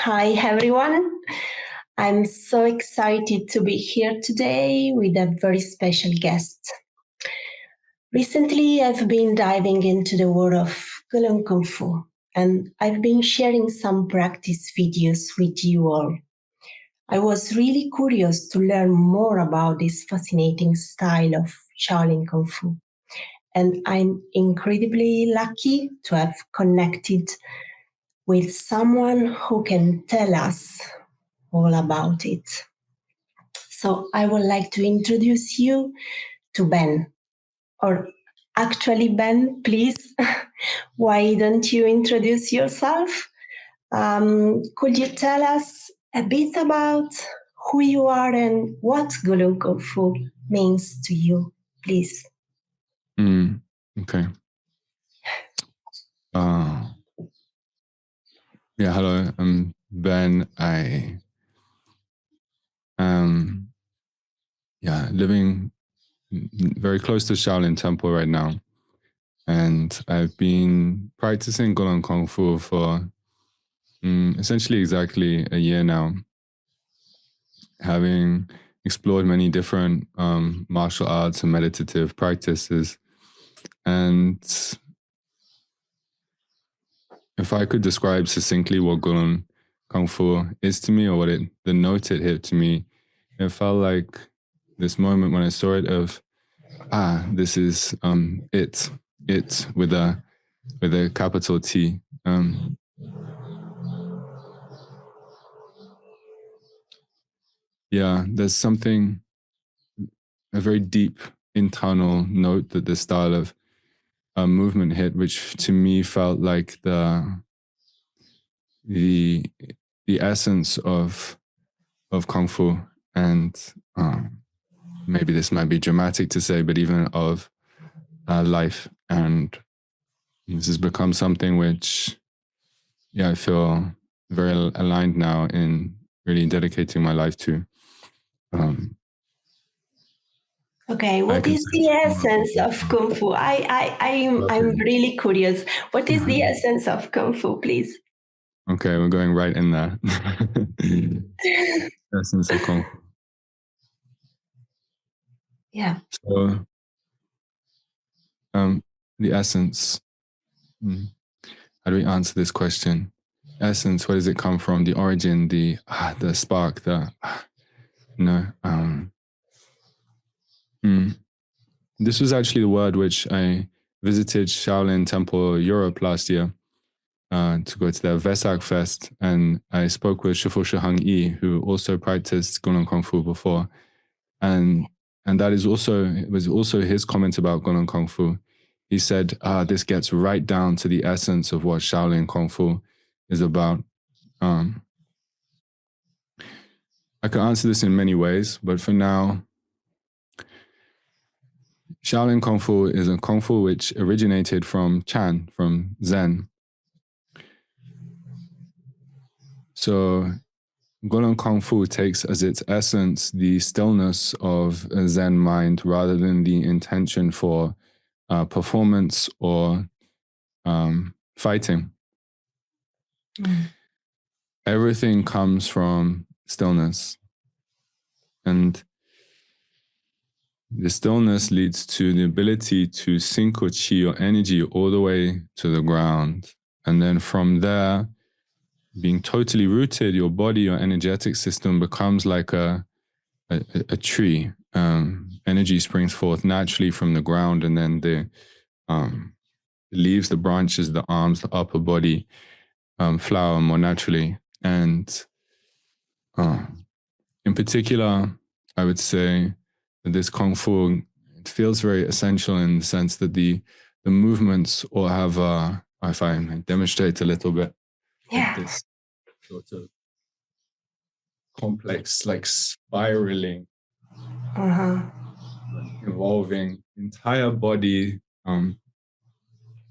Hi, everyone. I'm so excited to be here today with a very special guest. Recently, I've been diving into the world of Gulong KungFu, and I've been sharing some practice videos with you all. I was really curious to learn more about this fascinating style of Shaolin Kung Fu, and I'm incredibly lucky to have connected with someone who can tell us all about it. So I would like to introduce you to Ben. Or actually, Ben, please, why don't you introduce yourself? Could you tell us a bit about who you are and what Gulong KungFu means to you, please? Okay. Hello, I'm Ben. I am living very close to Shaolin Temple right now. And I've been practicing Gulong KungFu for essentially exactly a year now, having explored many different martial arts and meditative practices. And if I could describe succinctly what Gulong KungFu is to me, or the note it hit to me, it felt like this moment when I saw it of, this is it with a capital T. There's something, a very deep internal note that this style of movement hit, which to me felt like the essence of Kung Fu, and maybe this might be dramatic to say, but even of life. And this has become something which, I feel very aligned now in really dedicating my life to. Okay, what is the essence of Kung Fu? I'm really curious. What is the essence of Kung Fu, please? Okay, we're going right in there. Essence of Kung Fu. Yeah. So, the essence. How do we answer this question? Essence, where does it come from? The origin, the spark, This was actually the word which I visited Shaolin Temple Europe last year to go to their Vesak Fest, and I spoke with Shifu Yi, who also practiced Gulong KungFu before, and that was also his comment about Gulong KungFu. He said, this gets right down to the essence of what Shaolin Kung Fu is about. I could answer this in many ways, but for now, Shaolin Kung Fu is a Kung Fu which originated from Chan, from Zen. So Gulong KungFu takes as its essence the stillness of a Zen mind rather than the intention for performance or fighting. Everything comes from stillness. And the stillness leads to the ability to sink your chi or energy all the way to the ground. And then from there, being totally rooted, your body, your energetic system becomes like a tree. Energy springs forth naturally from the ground, and then the leaves, the branches, the arms, the upper body flower more naturally. And in particular, I would say that this Kung Fu, it feels very essential in the sense that the movements all have, if I demonstrate a little bit, like this sort of complex, like spiraling, evolving, entire body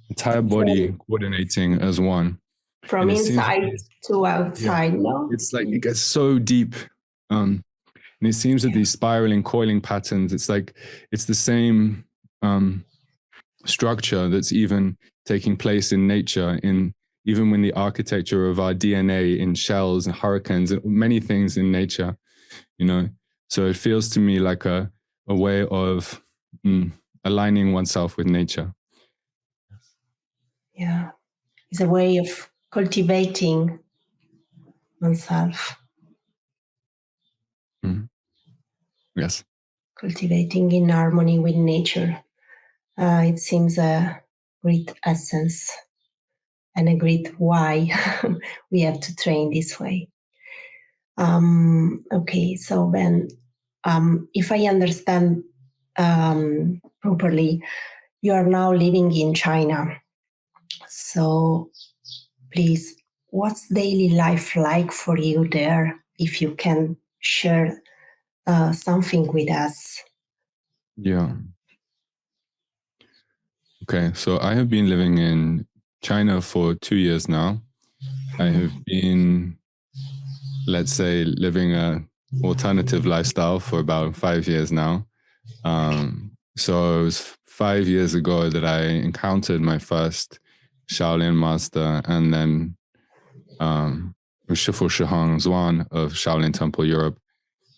coordinating as one. From inside to outside, no? It's like it gets so deep. And it seems that these spiraling, coiling patterns, it's like it's the same structure that's even taking place in nature, in even when the architecture of our DNA in shells and hurricanes and many things in nature, you know. So it feels to me like a way of aligning oneself with nature. Yeah, it's a way of cultivating oneself. Yes. Cultivating in harmony with nature. It seems a great essence and a great why we have to train this way. Okay, so Ben, if I understand properly, you are now living in China. So please, what's daily life like for you there? If you can share something with us. Yeah. Okay, so I have been living in China for 2 years now. I have been, let's say, living a alternative lifestyle for about 5 years now. So it was 5 years ago that I encountered my first Shaolin master, and then Shifu Zhuan of Shaolin Temple Europe.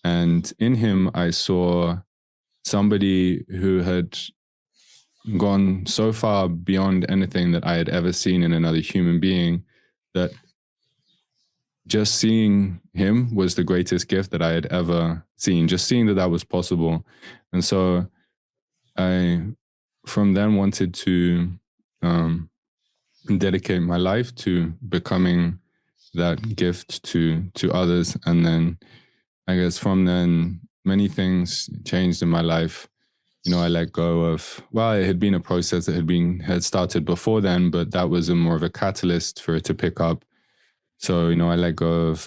And in him, I saw somebody who had gone so far beyond anything that I had ever seen in another human being, that just seeing him was the greatest gift that I had ever seen, just seeing that was possible. And so I, from then, wanted to dedicate my life to becoming that gift to others. And then I guess from then, many things changed in my life. You know, I let go of, well, it had been a process that had started before then, but that was more of a catalyst for it to pick up. So, you know, I let go of,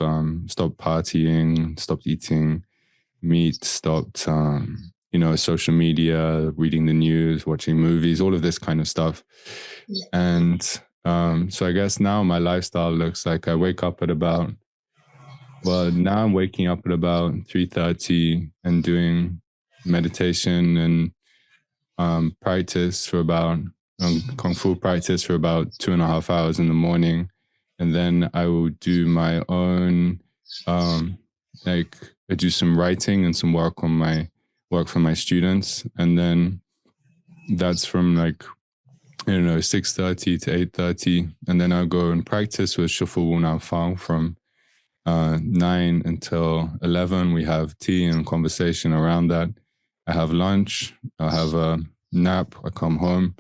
stopped partying, stopped eating meat, stopped, you know, social media, reading the news, watching movies, all of this kind of stuff. And so I guess now my lifestyle looks like I wake up at about, well, now I'm waking up at about 3:30 and doing meditation and practice for about Kung Fu practice for about 2.5 hours in the morning. And then I will do my own, like I do some writing and some work for my students. And then that's from like, I don't know, 6:30 to 8:30. And then I'll go and practice with Shifu Wu NanFang from 9 until 11. We have tea and conversation around that. I have lunch. I'll have a nap. I come home.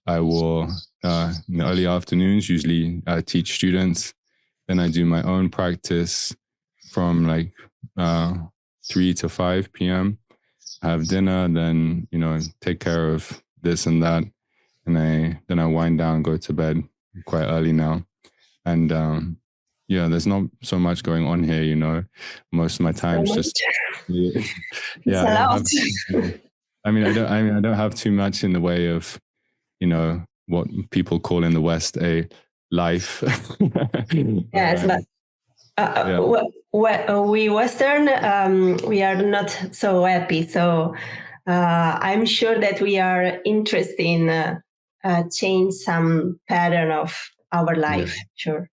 I will, in the early afternoons, usually teach students. Then I do my own practice from like 3 to 5 p.m. I have dinner, then, you know, take care of this and that. And then I wind down and go to bed quite early now. And yeah, there's not so much going on here, you know. Most of my time is just yeah. I don't have too much in the way of, you know, what people call in the West a life. Yes, but we Western, we are not so happy. So I'm sure that we are interested in change some pattern of our life. Yeah. Sure.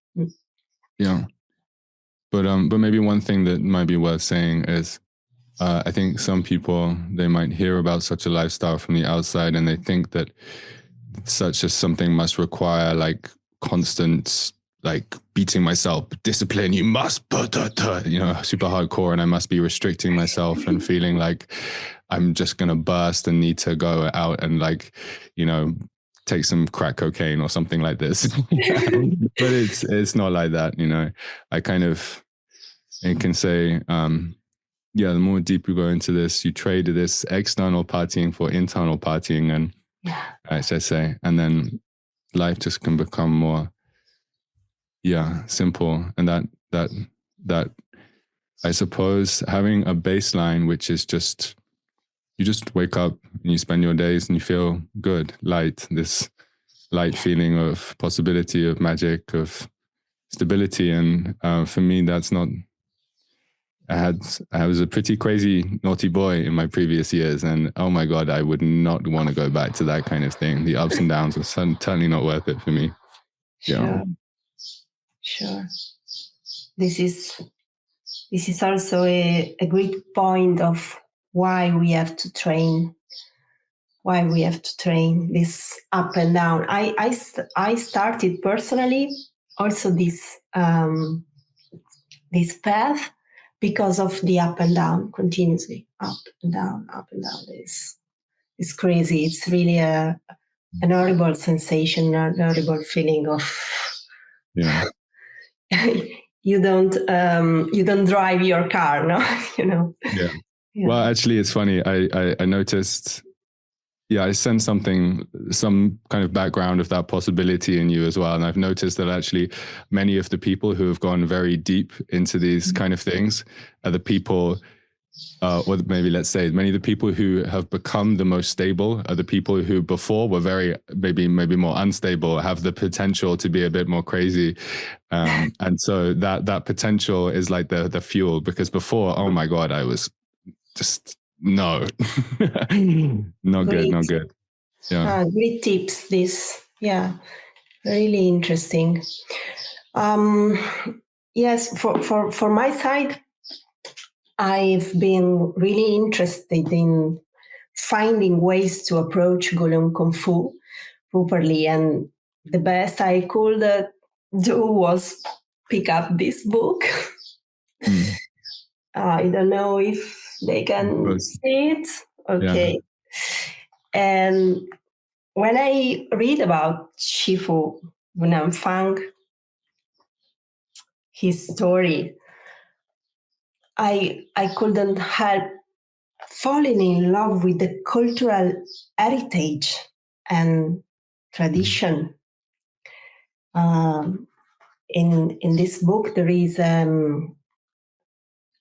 Yeah. But maybe one thing that might be worth saying is, I think some people, they might hear about such a lifestyle from the outside and they think that such as something must require like constant, like beating myself, discipline, you must, you know, super hardcore, and I must be restricting myself and feeling like I'm just going to burst and need to go out and like, you know, take some crack cocaine or something like this. But it's not like that, you know. I can say, yeah, the more deep you go into this, you trade this external partying for internal partying, and as I say, and then life just can become more, simple. And that I suppose having a baseline, which is just, you just wake up and you spend your days and you feel good, light, this light feeling of possibility, of magic, of stability. And for me, that's not, I was a pretty crazy naughty boy in my previous years, and oh my God, I would not want to go back to that kind of thing. The ups and downs are certainly not worth it for me. Sure. Sure. This is also a great point of why we have to train. Why we have to train this up and down. I started personally also this path because of the up and down, continuously up and down, up and down. It's crazy. It's really an horrible sensation, an horrible feeling of you don't drive your car, no? Yeah. Well, actually, it's funny. I noticed. Yeah, I sense some kind of background of that possibility in you as well. And I've noticed that actually many of the people who have gone very deep into these kind of things are the people, or maybe let's say many of the people who have become the most stable are the people who before were very, maybe more unstable, have the potential to be a bit more crazy. And so that potential is like the fuel, because before, oh my God, I was just... No, not good. Yeah. Great tips. This, yeah, really interesting. Yes, for my side, I've been really interested in finding ways to approach Gulong KungFu properly, and the best I could do was pick up this book. I don't know if they can see it. Okay. Yeah. And when I read about Shifu Wu NanFang, his story, I couldn't help falling in love with the cultural heritage and tradition. In this book, there is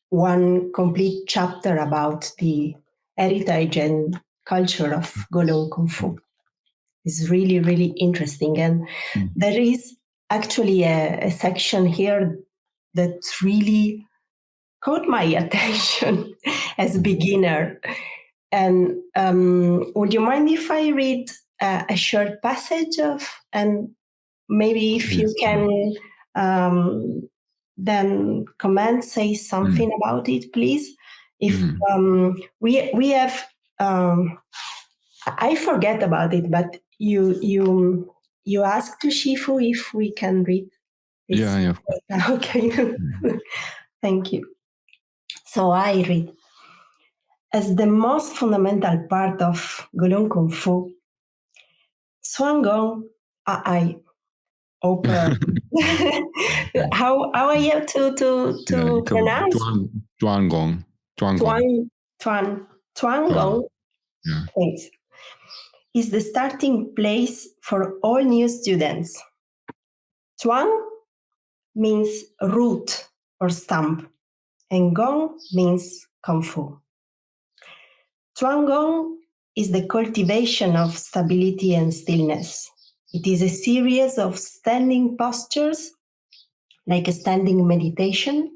one complete chapter about the heritage and culture of Gulong KungFu. It's really, really interesting. And there is actually a section here that really caught my attention as a beginner. And would you mind if I read a short passage and maybe if you can then comment, say something about it, please? If we have, I forget about it, but you asked to Shifu if we can read this. Yeah. Okay. Thank you. So I read. As the most fundamental part of Gulong KungFu, Swangong, I open. How are you to pronounce? Duangong. Twangong. Thanks. Is the starting place for all new students. Tuang means root or stump, and Gong means Kung Fu. Tuanggong is the cultivation of stability and stillness. It is a series of standing postures, like a standing meditation,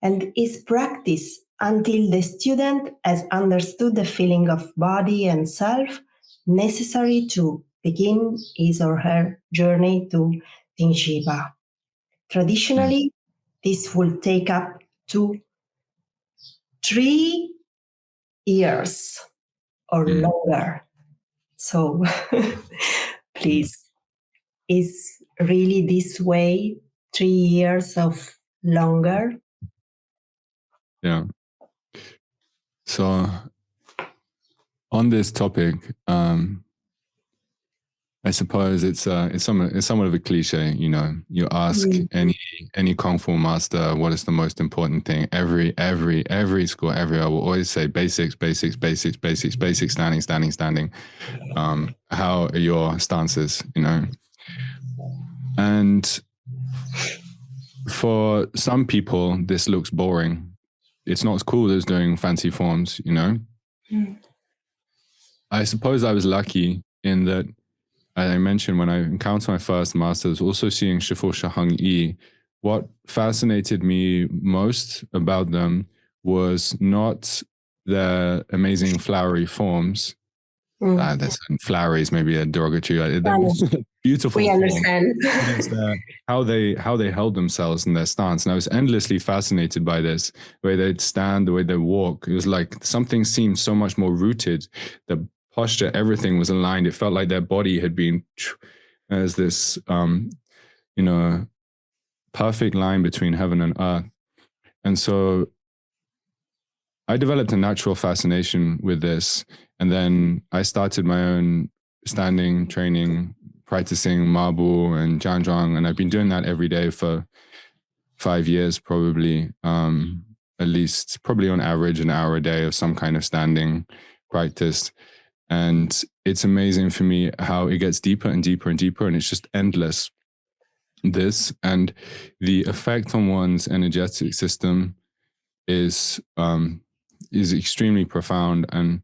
and is practiced until the student has understood the feeling of body and self necessary to begin his or her journey to Tingjiba. Traditionally, this will take up to 3 years or longer. So please, is really this way 3 years of longer? Yeah. So on this topic, I suppose it's somewhat of a cliche. You ask any kung fu master what is the most important thing. Every school everywhere will always say basics, standing. How are your stances? And for some people, this looks boring. It's not as cool as doing fancy forms. I suppose I was lucky in that. I mentioned when I encountered my first masters, also seeing Shifu Shahang Yi, what fascinated me most about them was not their amazing flowery forms. That's flowery is maybe a derogatory. beautiful We form. understand. It's how they held themselves in their stance. And I was endlessly fascinated by this, the way they'd stand, the way they walk. It was like something seemed so much more rooted. The posture, everything was aligned. It felt like their body had been as this, perfect line between heaven and earth. And so I developed a natural fascination with this. And then I started my own standing training, practicing Mabu and Jianzhuang. And I've been doing that every day for 5 years, probably, at least, probably on average, an hour a day of some kind of standing practice. And it's amazing for me how it gets deeper and deeper and deeper. And it's just endless. This and the effect on one's energetic system is extremely profound, and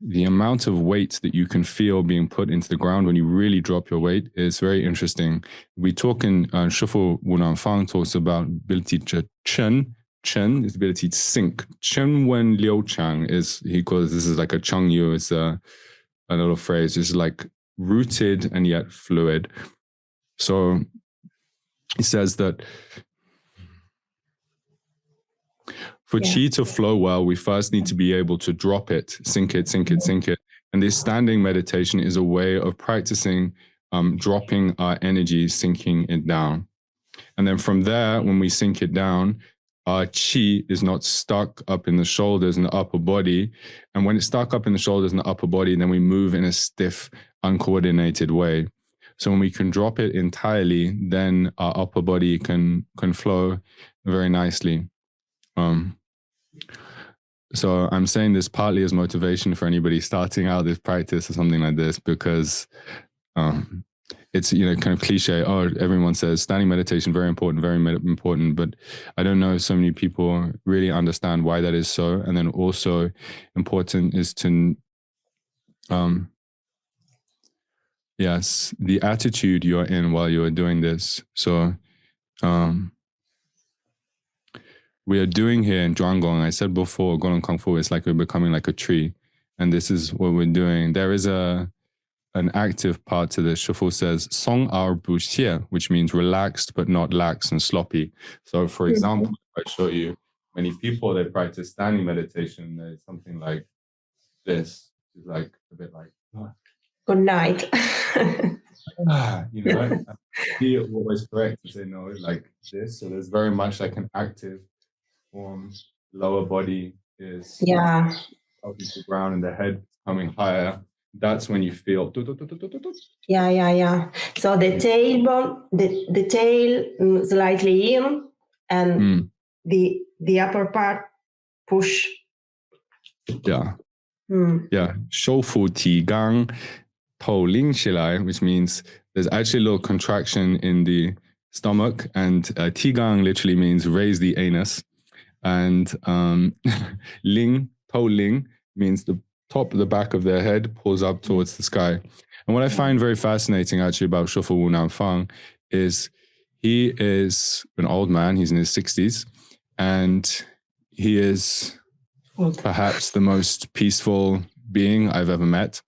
the amount of weight that you can feel being put into the ground when you really drop your weight is very interesting. We talk in Shifu Wu NanFang talks about ability to chen. Chen is the ability to sink. Chen wen liu chang is, he calls this is like a chanwu. It's a little phrase. It's like rooted and yet fluid. So he says that for qi to flow well, we first need to be able to drop it, sink it, sink it, sink it. And this standing meditation is a way of practicing dropping our energy, sinking it down. And then from there, when we sink it down, our qi is not stuck up in the shoulders and the upper body. And when it's stuck up in the shoulders and the upper body, then we move in a stiff, uncoordinated way. So when we can drop it entirely, then our upper body can flow very nicely. So I'm saying this partly as motivation for anybody starting out this practice or something like this, because it's, kind of cliche. Oh, everyone says standing meditation, very important, but I don't know if so many people really understand why that is so. And then also important is to, yes, the attitude you're in while you're doing this. So, we are doing here in Zhuanggong, I said before, Gulong KungFu is like we're becoming like a tree. And this is what we're doing. There is an active part to this. Shifu says, Song ar bu xie, which means relaxed but not lax and sloppy. So for example, if I show you many people, they practice standing meditation, there's something like this. It's like a bit like, Good night. He always correct to say no, like this. So there's very much like an active form. Lower body is up into the ground and the head coming higher. That's when you feel. Yeah. So the tailbone, the tail slightly in, and the upper part push. Yeah. Yeah. 收腹提肛头拎起来, which means there's actually a little contraction in the stomach, and tigang literally means raise the anus, and ling, to ling, means the top of the back of their head pulls up towards the sky. And what I find very fascinating actually about Shifu Wu NanFang is he is an old man, he's in his 60s, and he is perhaps the most peaceful being I've ever met.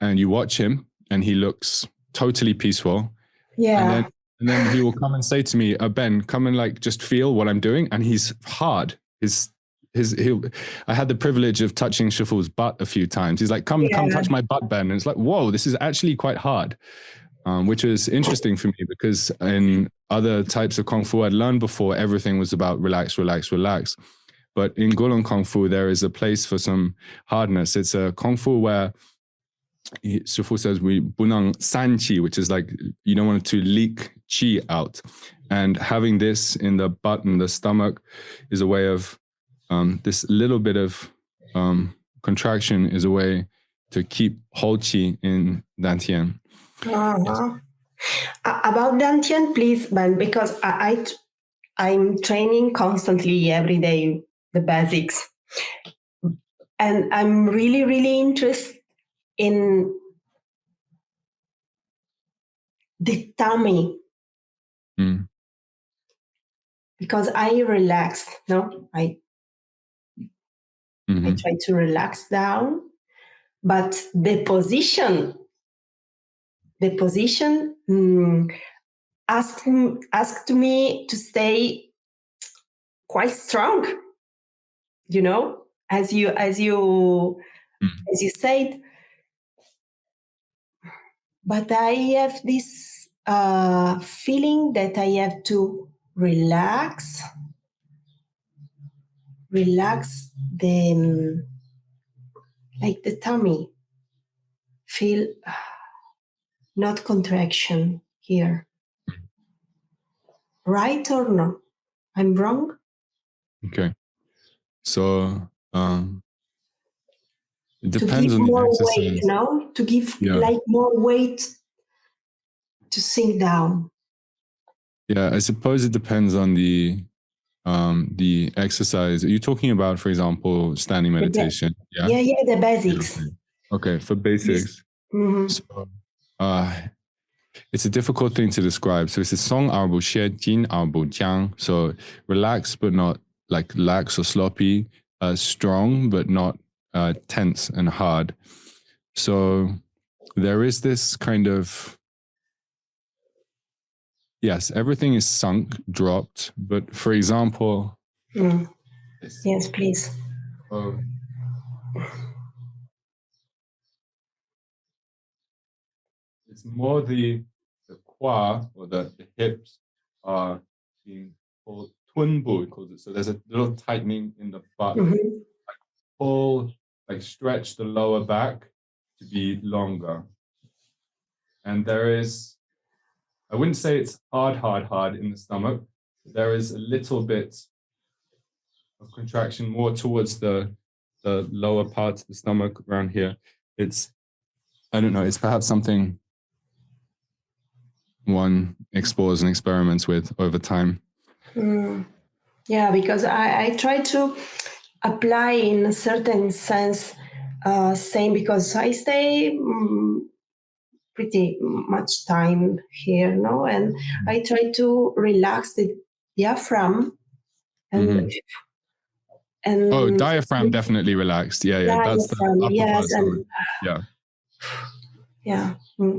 And you watch him and he looks totally peaceful. Yeah. And then he will come and say to me, Ben, come and like just feel what I'm doing. And he's hard. I had the privilege of touching Shifu's butt a few times. He's like, come touch my butt, Ben. And it's like, whoa, this is actually quite hard. Which was interesting for me because in other types of Kung Fu I'd learned before, everything was about relax, relax, relax. But in Gulong KungFu, there is a place for some hardness. It's a Kung Fu where Shifu says we bunang san qi, which is like you don't want to leak qi out. And having this in the butt and the stomach is a way of, this little bit of contraction is a way to keep whole qi in dantian. About dantian, please, Ben, because I'm training constantly every day, the basics. And I'm really, really interested in the tummy. Because I relax, I try to relax down, but the position asked me to stay quite strong, you know, as you said. But I have this feeling that I have to relax the like the tummy, feel not contraction here. Right or no? I'm wrong? Okay. So it To depends give on the more exercise. weight, no? To give like more weight to sink down. Yeah, I suppose it depends on the exercise. Are you talking about, for example, standing meditation? Yeah, the basics. Okay, for basics. Mm-hmm. So, it's a difficult thing to describe. So it's a song arbu xie jin arbu jiang. So relax but not like lax or sloppy, strong but not tense and hard. So there is this kind of, yes, everything is sunk, dropped. But for example, yes, please. It's more the qua or the hips are being called tunbu, it calls it. So there's a little tightening in the butt. Mm-hmm. Pull, like stretch the lower back to be longer. And there is, I wouldn't say it's hard in the stomach. There is a little bit of contraction more towards the lower parts of the stomach around here. It's, I don't know, it's perhaps something one explores and experiments with over time. Yeah, because I try to apply in a certain sense, same, because I stay pretty much time here, no? And I try to relax the diaphragm and diaphragm definitely relaxed. Yeah. That's the upper part of stomach. Yeah.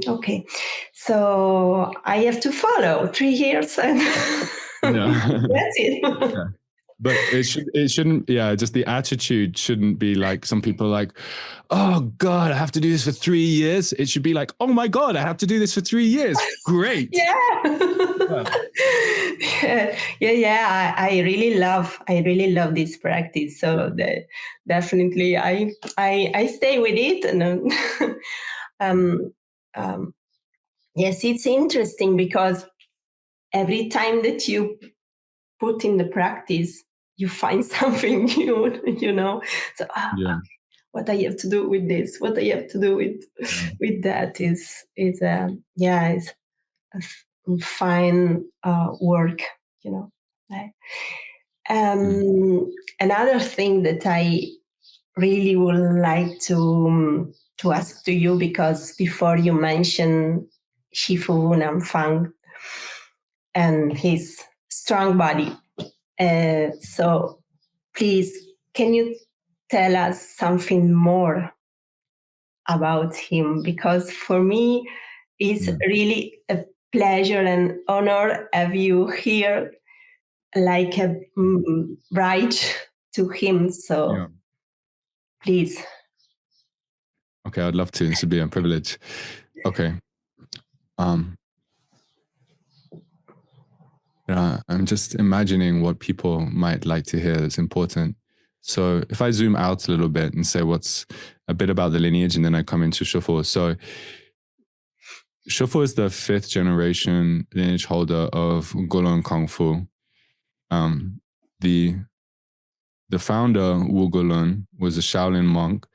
Okay. So I have to follow 3 years and that's it. Yeah. But it shouldn't, just the attitude shouldn't be like some people are like, oh God, I have to do this for 3 years. It should be like, oh my God, I have to do this for 3 years. Great. I really love this practice. So definitely I stay with it. And yes, it's interesting because every time that you put in the practice, you find something new, you know. So what I have to do with this, what I have to do with that is it's a fine work, you know. Another thing that I really would like to ask to you, because before you mentioned Shifu Wu NanFang and his strong body. So please, can you tell us something more about him? Because for me, it's really a pleasure and honor have you here like a bride to him. So please. Okay, I'd love to. This would be a privilege. Okay. I'm just imagining what people might like to hear that's important. So if I zoom out a little bit and say what's a bit about the lineage, and then I come into Shifu. So Shifu is the 5th generation lineage holder of Gulong KungFu. The founder, Wu Gulong, was a Shaolin monk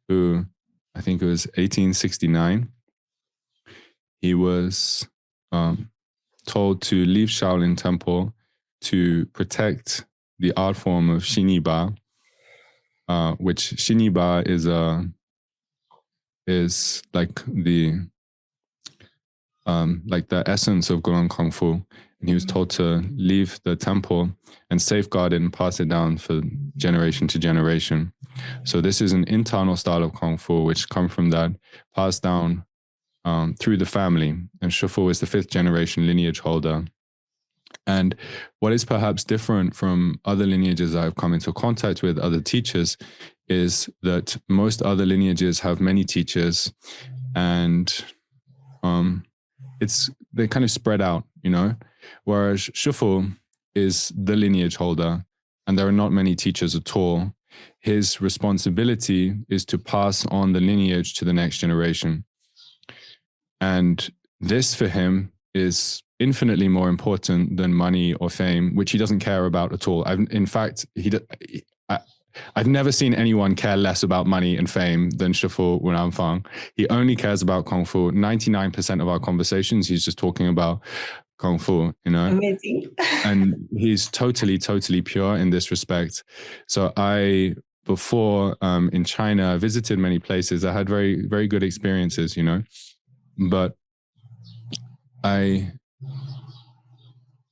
who, I think it was 1869. He was told to leave Shaolin Temple to protect the art form of Shiniba, which Shiniba is like like the essence of Gulong KungFu. And he was told to leave the temple and safeguard it and pass it down for generation to generation. So this is an internal style of Kung Fu, which come from that, passed down through the family. And Shifu is the 5th generation lineage holder. And what is perhaps different from other lineages I've come into contact with, other teachers, is that most other lineages have many teachers, and they kind of spread out, whereas Shifu is the lineage holder and there are not many teachers at all. His responsibility is to pass on the lineage to the next generation. And this for him is infinitely more important than money or fame, which he doesn't care about at all. I've never seen anyone care less about money and fame than Shifu Wu NanFang. He only cares about Kung Fu. 99% of our conversations, he's just talking about Kung Fu, Amazing. And he's totally, totally pure in this respect. So before in China, I visited many places. I had very, very good experiences, but I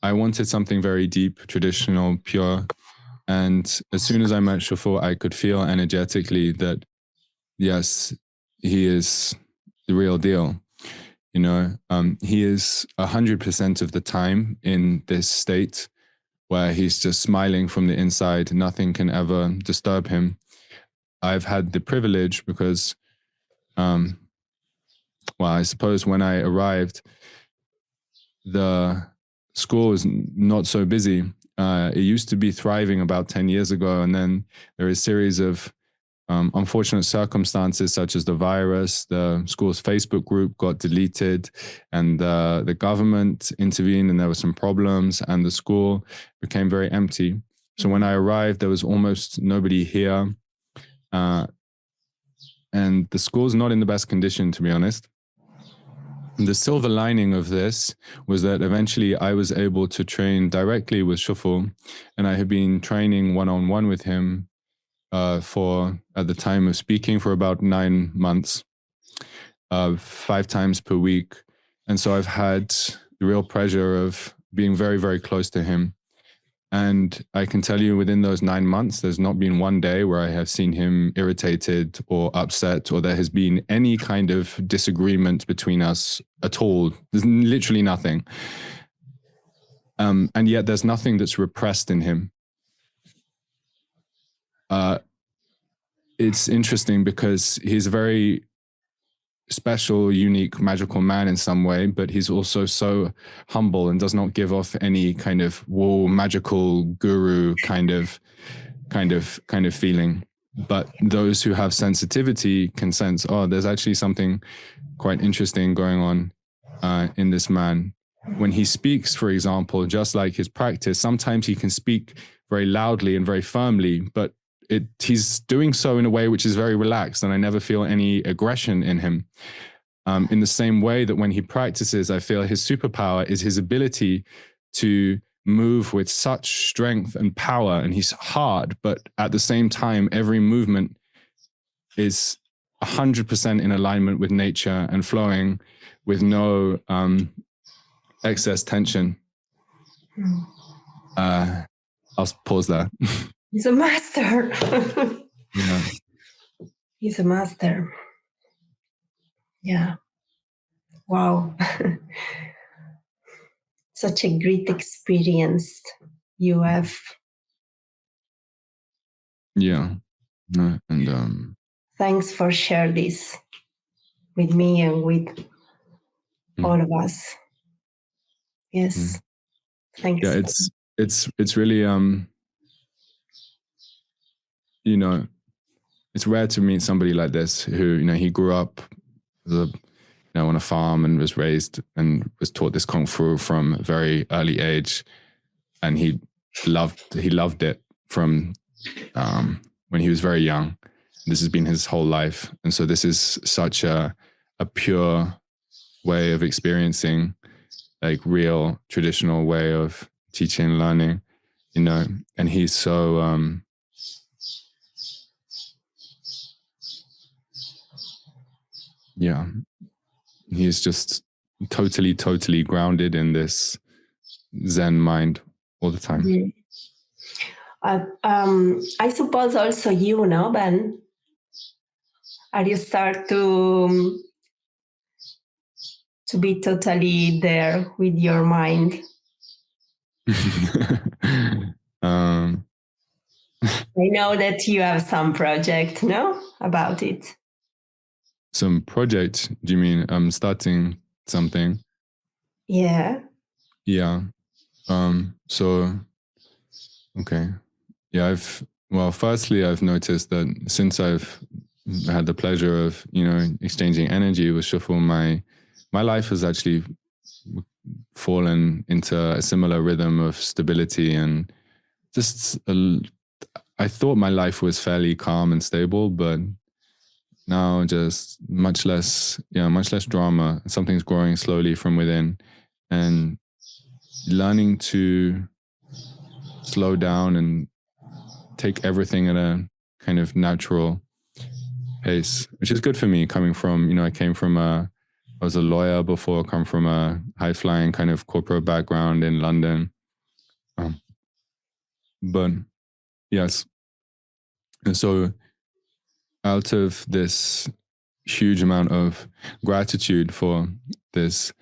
wanted something very deep, traditional, pure. And as soon as I met Shifu, I could feel energetically that, yes, he is the real deal. He is 100% of the time in this state where he's just smiling from the inside. Nothing can ever disturb him. I've had the privilege because, I suppose when I arrived, the school was not so busy. It used to be thriving about 10 years ago. And then there is a series of unfortunate circumstances such as the virus. The school's Facebook group got deleted and the government intervened and there were some problems and the school became very empty. So when I arrived, there was almost nobody here. And the school's not in the best condition, to be honest. The silver lining of this was that eventually I was able to train directly with Shifu, and I had been training one-on-one with him for, at the time of speaking, for about 9 months, 5 times per week. And so I've had the real pleasure of being very, very close to him. And I can tell you within those 9 months, there's not been one day where I have seen him irritated or upset, or there has been any kind of disagreement between us at all. There's literally nothing. And yet there's nothing that's repressed in him. It's interesting because he's a very special, unique, magical man in some way, but he's also so humble and does not give off any kind of whoa, magical guru kind of feeling. But those who have sensitivity can sense, there's actually something quite interesting going on in this man. When he speaks, for example, just like his practice, sometimes he can speak very loudly and very firmly, but he's doing so in a way which is very relaxed, and I never feel any aggression in him. In the same way that when he practices, I feel his superpower is his ability to move with such strength and power, and he's hard, but at the same time, every movement is 100% in alignment with nature and flowing with no excess tension. I'll pause there. He's a master. Yeah. He's a master. Yeah. Wow. Such a great experience you have. Yeah. And thanks for sharing this with me and with all of us. Yes. Thanks. Yeah, it's really it's rare to meet somebody like this who, he grew up on a farm and was raised and was taught this Kung Fu from a very early age. And he loved it from when he was very young. This has been his whole life. And so this is such a pure way of experiencing, like real traditional way of teaching and learning, and he's so he's just totally grounded in this Zen mind all the time. I suppose also you know, Ben, are you start to be totally there with your mind? I know that you have some project, no, about it. Some project? Do you mean I'm starting something? Yeah. Yeah. So, okay. Yeah, firstly, I've noticed that since I've had the pleasure of, exchanging energy with Shifu, my life has actually fallen into a similar rhythm of stability, and just I thought my life was fairly calm and stable, but now just much less drama. Something's growing slowly from within, and learning to slow down and take everything at a kind of natural pace, which is good for me coming from, I was a lawyer before, come from a high flying kind of corporate background in London. But yes. And so out of this huge amount of gratitude for this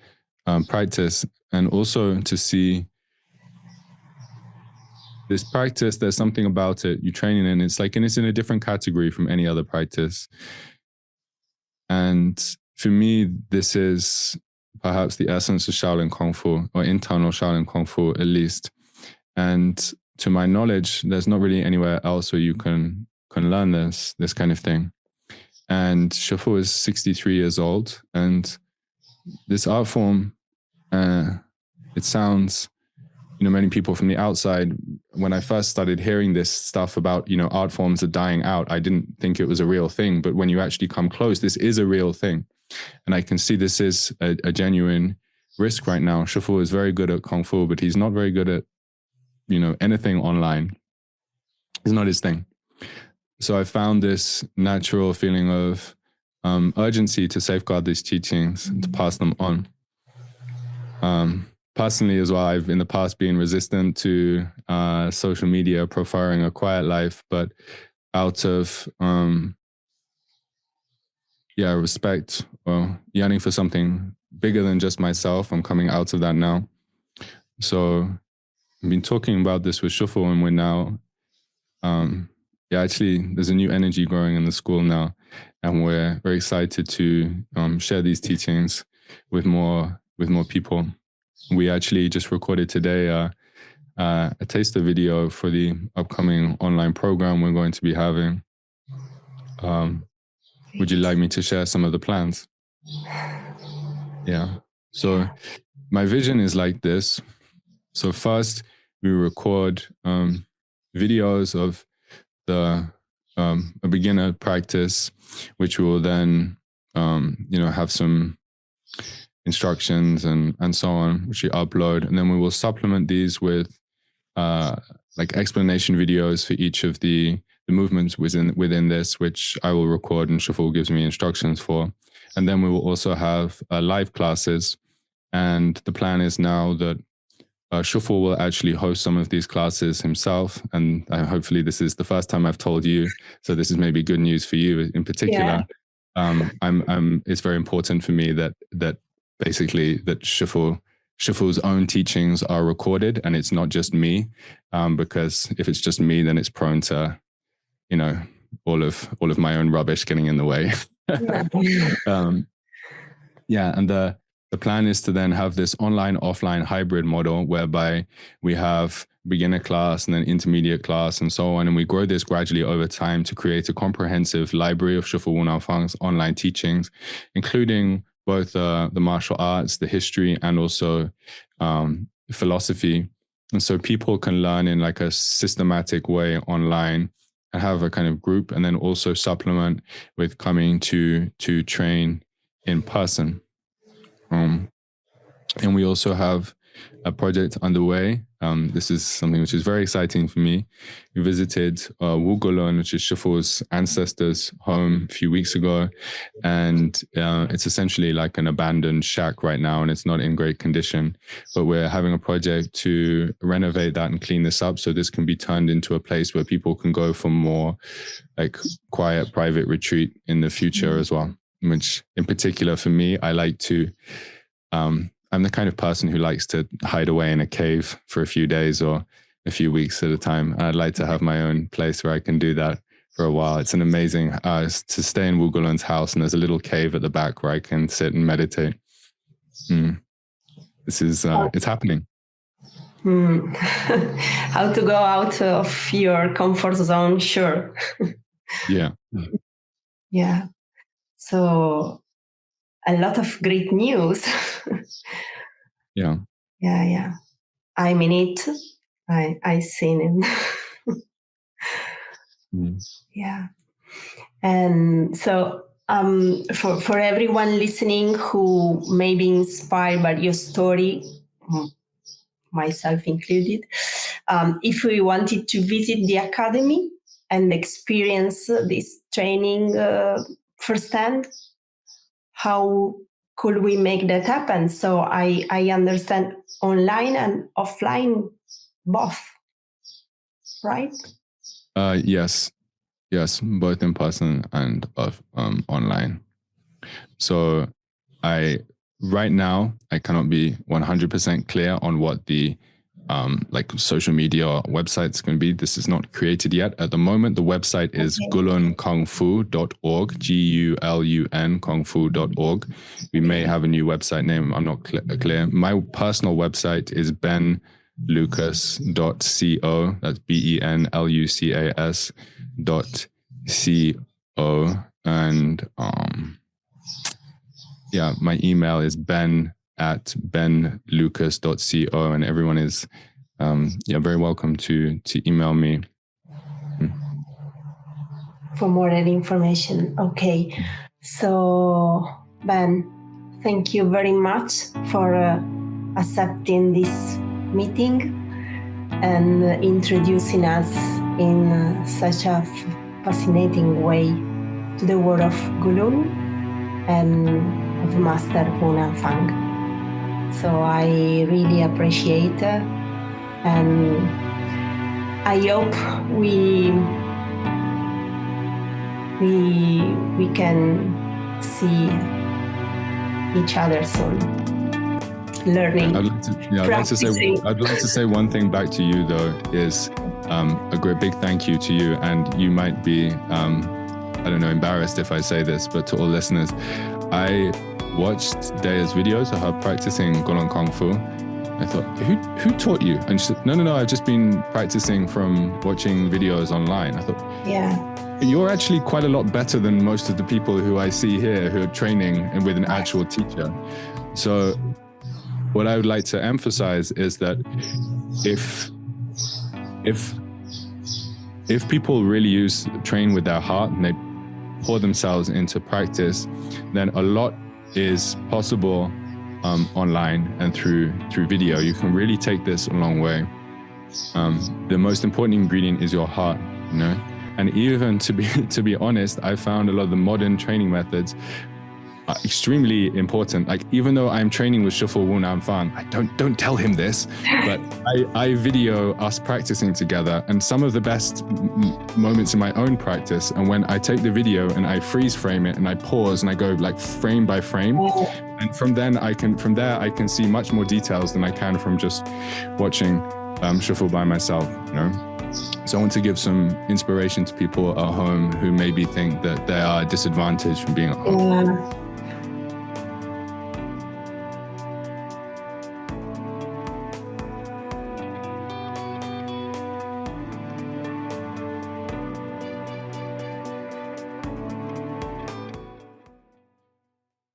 practice, and also to see this practice, there's something about it, you train in, it's in a different category from any other practice. And for me, this is perhaps the essence of Shaolin KungFu, or internal Shaolin KungFu at least. And to my knowledge, there's not really anywhere else where you can learn this kind of thing. And Shifu is 63 years old, and this art form, it sounds, many people from the outside, when I first started hearing this stuff about, art forms are dying out, I didn't think it was a real thing. But when you actually come close, this is a real thing. And I can see this is a genuine risk right now. Shifu is very good at Kung Fu, but he's not very good at, anything online. It's not his thing. So I found this natural feeling of urgency to safeguard these teachings and to pass them on. Personally as well, I've in the past been resistant to social media, preferring a quiet life, but out of respect or yearning for something bigger than just myself, I'm coming out of that now. So I've been talking about this with Shifu, and we're now, actually there's a new energy growing in the school now, and we're very excited to share these teachings with more people. We actually just recorded today a taster video for the upcoming online program we're going to be having. Would you like me to share some of the plans? Yeah. So my vision is like this. So first, we record videos of a beginner practice, which will then have some instructions and so on, which we upload, and then we will supplement these with explanation videos for each of the movements within this, which I will record and Shifu gives me instructions for. And then we will also have live classes, and the plan is now that Shifu will actually host some of these classes himself, and hopefully this is the first time I've told you, so this is maybe good news for you in particular. Yeah. It's very important for me that basically that Shifu's own teachings are recorded, and it's not just me, because if it's just me, then it's prone to, all of my own rubbish getting in the way. And the plan is to then have this online-offline hybrid model whereby we have beginner class and then intermediate class and so on. And we grow this gradually over time to create a comprehensive library of Shifu Wu NanFang's online teachings, including both the martial arts, the history, and also philosophy. And so people can learn in like a systematic way online and have a kind of group, and then also supplement with coming to train in person. And we also have a project underway. This is something which is very exciting for me. We visited Gulong, which is Shifu's ancestors' home a few weeks ago. And it's essentially like an abandoned shack right now, and it's not in great condition. But we're having a project to renovate that and clean this up so this can be turned into a place where people can go for more like quiet, private retreat in the future as well. Which in particular for me, I like to, I'm the kind of person who likes to hide away in a cave for a few days or a few weeks at a time. And I'd like to have my own place where I can do that for a while. It's an amazing, to stay in Wu Gulong's house, and there's a little cave at the back where I can sit and meditate. This is, it's happening. How to go out of your comfort zone, sure. Yeah. Yeah. So a lot of great news. Yeah. Yeah. I'm in it. I seen it. Yeah. And so for everyone listening who may be inspired by your story, myself included, if we wanted to visit the academy and experience this training firsthand, how could we make that happen? So I understand online and offline both, right? Yes, both in person and online. So right now I cannot be 100% clear on what the like social media or website's going to be. This is not created yet. At the moment, the website is Gulun KungFu.org, Gulun KungFu.org. We may have a new website name. I'm not clear. My personal website is benlucas.co. That's BenLucas.co. And my email is ben@benlucas.co, and everyone is very welcome to email me for more information. Okay, so Ben, thank you very much for accepting this meeting and introducing us in such a fascinating way to the world of Gulong and of Master Wu NanFang. So I really appreciate it, and I hope we can see each other soon. Learning. I'd like to say one thing back to you though is a great big thank you to you, and you might be I don't know, embarrassed if I say this, but to all listeners, I watched Daya's videos of her practicing Gulong KungFu. I thought, who taught you? And she said, no, I've just been practicing from watching videos online. I thought, you're actually quite a lot better than most of the people who I see here who are training and with an actual teacher. So what I would like to emphasize is that if people really train with their heart and they pour themselves into practice, then a lot is possible online and through video. You can really take this a long way. The most important ingredient is your heart, you know. And even to be honest, I found a lot of the modern training methods are extremely important. Like, even though I'm training with Shifu Wu NanFang, I don't tell him this, but I video us practicing together, and some of the best moments in my own practice. And when I take the video and I freeze frame it and I pause and I go like frame by frame, and from there I can see much more details than I can from just watching Shifu by myself, you know. So I want to give some inspiration to people at home who maybe think that they are disadvantaged from being at home.